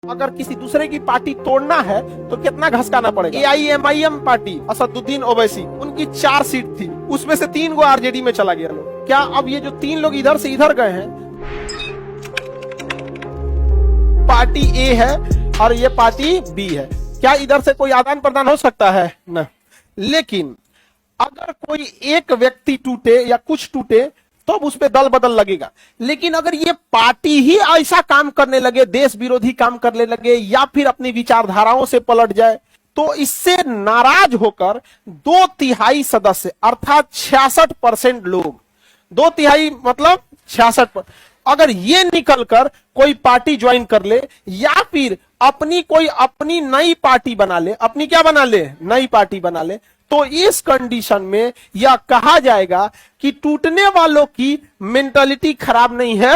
अगर किसी दूसरे की पार्टी तोड़ना है तो कितना घसकाना पड़ेगा। AIMIM पार्टी असदुद्दीन ओवैसी, उनकी 4 सीट थी, उसमें से 3 गो आरजेडी में चला गया लोग। क्या अब ये जो 3 लोग इधर से इधर गए हैं, पार्टी ए है और ये पार्टी बी है, क्या इधर से कोई आदान प्रदान हो सकता है? न। लेकिन अगर कोई एक व्यक्ति टूटे या कुछ टूटे तो उस पर दल बदल लगेगा। लेकिन अगर ये पार्टी ही ऐसा काम करने लगे, देश विरोधी काम करने लगे या फिर अपनी विचारधाराओं से पलट जाए, तो इससे नाराज होकर 2/3 सदस्य अर्थात 66% लोग, 2/3 मतलब 66%, अगर ये निकलकर कोई पार्टी ज्वाइन कर ले या फिर अपनी नई पार्टी बना ले, अपनी क्या बना ले, नई पार्टी बना ले, तो इस कंडीशन में यह कहा जाएगा कि टूटने वालों की मेंटालिटी खराब नहीं है,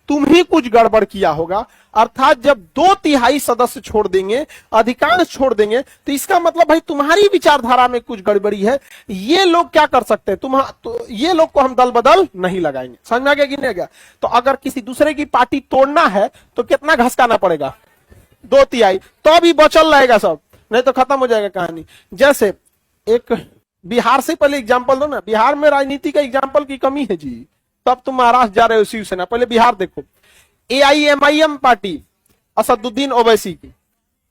तुम ही कुछ गड़बड़ किया होगा। अर्थात जब 2/3 सदस्य छोड़ देंगे, अधिकांश छोड़ देंगे, तो इसका मतलब भाई तुम्हारी विचारधारा में कुछ गड़बड़ी है। ये लोग क्या कर सकते हैं, तो ये लोग को हम दल बदल नहीं लगाएंगे। समझ में आ गया कि नहीं आ गया? तो अगर किसी दूसरे की पार्टी तोड़ना है तो कितना घसकाना पड़ेगा? 2/3, तो अभी बचल रहेगा सब, नहीं तो खत्म हो जाएगा कहानी। जैसे एक बिहार से पहले एग्जांपल दो ना, बिहार में राजनीति का एग्जांपल की कमी है जी, तब तुम महाराष्ट्र जा रहे हो शिवसेना, पहले बिहार देखो। AIMIM पार्टी असदुद्दीन ओवैसी की,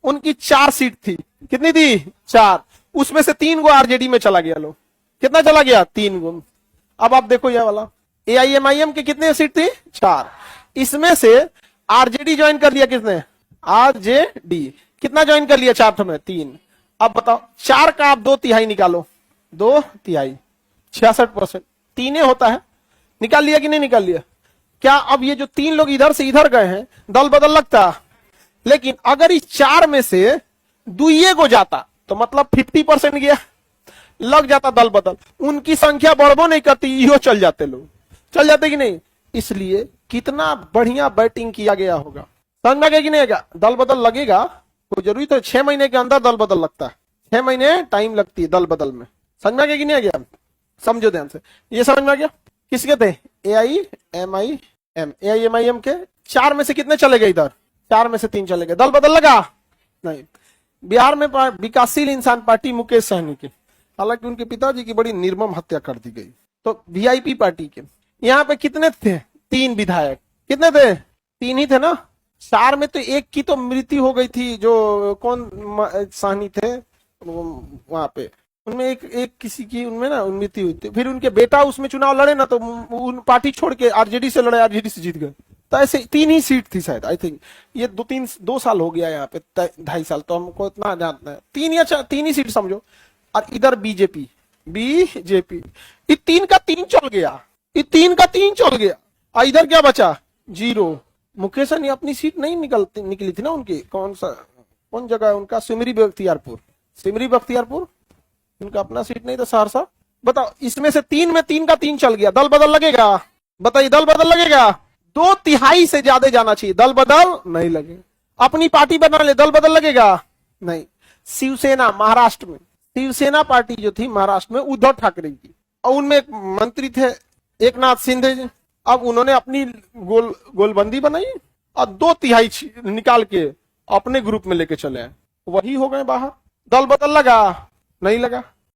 उनकी 4 सीट थी, कितनी थी? 4, उसमें से 3 गो आरजेडी में चला गया लोग। कितना चला गया? 3 गो। अब आप देखो यह वाला AIMIM की कितनी सीट थी? 4, इसमें से आरजेडी ज्वाइन कर लिया किसने? आरजेडी कितना ज्वाइन कर लिया? 4 में 3। अब बताओ 4 का आप 2/3 निकालो, 2/3 66%, 3 होता है, निकाल लिया कि नहीं निकाल लिया? क्या अब ये जो 3 लोग इधर से इधर गए हैं, दल बदल लगता? लेकिन अगर इस 4 में से 2 को जाता तो मतलब 50% गया, लग जाता दल बदल, उनकी संख्या बढ़बो नहीं करती, इहो चल जाते लोग, चल जाते कि नहीं? इसलिए कितना बढ़िया बैटिंग किया गया होगा। समझ में आ गया कि नहीं आएगा? दल बदल लगेगा, कोई जरूरी तो 6 महीने के अंदर दल बदल लगता है, 6 महीने टाइम लगती है दल बदल में। समझ में आ गया कि नहीं आ गया? समझो ध्यान से, ये समझ में आ गया? किसके थे? AIMIM के 4 में से कितने चले गए इधर? 4 में से 3 चले गए, दल बदल लगा नहीं। बिहार में विकासशील इंसान पार्टी मुकेश सहनी की, हालांकि उनके पिताजी की बड़ी निर्मम हत्या कर दी गई, तो VIP पार्टी के यहाँ पे कितने थे? 3 विधायक, कितने थे? 3 ही थे ना। 4 में तो एक की तो मृत्यु हो गई थी, जो कौन सहनी थे वहां पे, उनमें एक किसी की उनमें ना मृत्यु हुई थी, फिर उनके बेटा उसमें चुनाव लड़े ना, तो उन पार्टी छोड़ के आरजेडी से लड़े, आरजेडी से जीत गए। तो ऐसे 3 ही सीट थी शायद, आई थिंक। ये 2 साल हो गया यहाँ पे, 2.5 साल, तो हमको इतना जानना है। 3 या 3 ही सीट समझो। और इधर बीजेपी, ये 3 का 3 चल गया, ये 3 का 3 चल गया, और इधर क्या बचा? 0। मुकेश सहनी अपनी सीट नहीं निकली थी ना उनकी, कौन जगह है उनका? सिमरी बख्तियारपुर, उनका अपना सीट नहीं था, सहरसा। बताओ, इसमें से 3 में 3 का 3 चल गया, दल बदल लगेगा? बताइए, दल बदल लगेगा? 2/3 से ज्यादा जाना चाहिए, दल बदल नहीं लगेगा। अपनी पार्टी बना ले, दल बदल लगेगा? नहीं। शिवसेना महाराष्ट्र में, शिवसेना पार्टी जो थी महाराष्ट्र में उद्धव ठाकरे की, और उनमें एक मंत्री थे एकनाथ शिंदे जी। अब उन्होंने अपनी गोलबंदी बनाई और 2/3 निकाल के अपने ग्रुप में लेके चले आए, वही हो गए बाहर। दल बदल लगा? नहीं लगा।